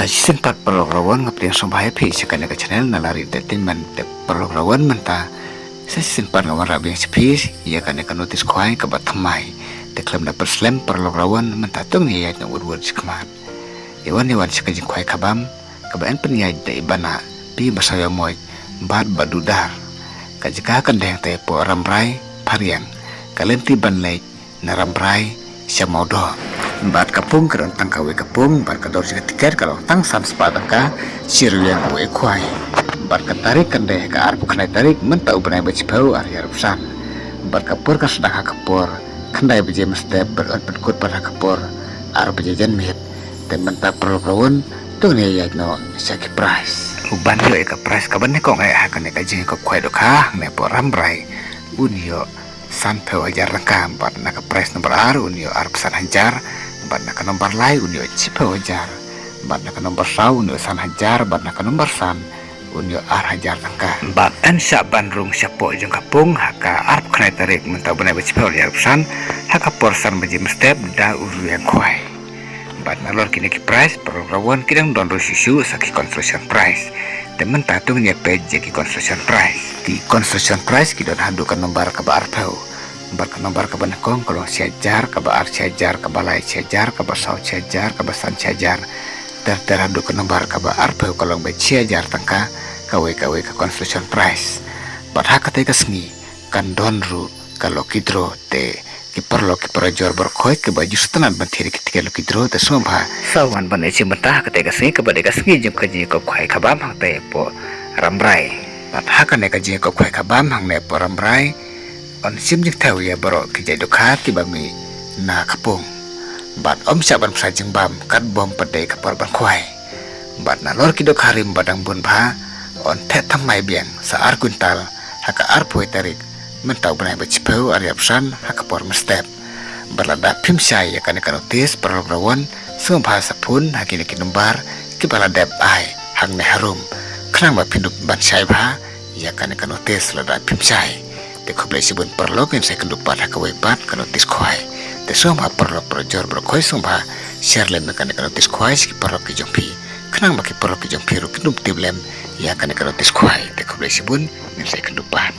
sa season 4 perlawan ngapliang sombaya pi sekali ke channel nalari entertainment te perlawan menta sa season 4 ngawan rabi yang sepis ia kan notis kuai ke batamai te klaim na perslam perlawan menta tung ni ya word sekmat iwan sekali kuai kabam kebayan penyai de ibana pi basaya moy bad badudar kajika kan deng te po ramrai pariang kalenti banlai na ramrai siamodo bat kapung keron tang kawe kapung bat kador jika tiket kalau tang sam sepadang ka siru yang kawe kuai bat katarik kende ka arbu kanai tarik mentau benai baci bau ari arupsan bat kapur ka sedang kapur kendai beje mestep berot berkut pada kapur arbu jajan mit dan mentah perlu tuh nih ya no saki price uban yo eka price kaban ne kong akan eka jing ko kuai doka ne po rambrai unio sampai wajar lengkap bat nak price nomor aru unio arupsan hajar bat nak nomor lai unio cipa wajar bat nak nomor sau unio san hajar bat nak nomor san unio ar hajar tangka bat ansya bandrung siapo jeng kapung haka arp kenai tarik mentau benai bercipa wajar san haka porsan beji mestep da uru yang kuai bat nalor kini ki price perlawan kidang don susu saki construction price temen tatung nya page ki construction price di construction price kidon handukan nomor kaba arpau nomor kaban kong kalau siajar kaba ar siajar kaba lai siajar kaba sau siajar kaba san siajar terhandu ke nomor kaba arpau kalau be siajar tangka kawe ke construction price bat hakate ka sengi kan donru kalau kidro te kiperlo jor berkoi ke baju setenan bantiri ketika lo kidro te somba sawan bane ci mentah ketika sengi ke bade ka sengi jem kaji ko khai kabam hang te po ramrai bat hakane kaji ko khai kabam hang ne po ramrai on sim jing tahu ya bro kijai dokati bami na kapung bat om saban sajeng bam kat bom pedai kapar ban kuai bat na lor kidok harim badang bun ba on te tamai biang saar kuntal haka arpoi tarik mentau benai bacipau ariapsan haka por mestep berlada pim syai akan notis perlawan semua bahasa pun hakini kinombar kibala deb ai hang ne harum kenang ba pindup ban syai ba ya kan notis lada pim syai te khoblai sibun perlok yang saya kendupat haka webat kanotis kuai te semua perlok perjor berkoi semua share lem kan notis kuai ski perlok ki jompi kenang ba ki perlok ki jompi ru kindup tiblem ya kan notis kuai te khoblai sibun yang saya kendupat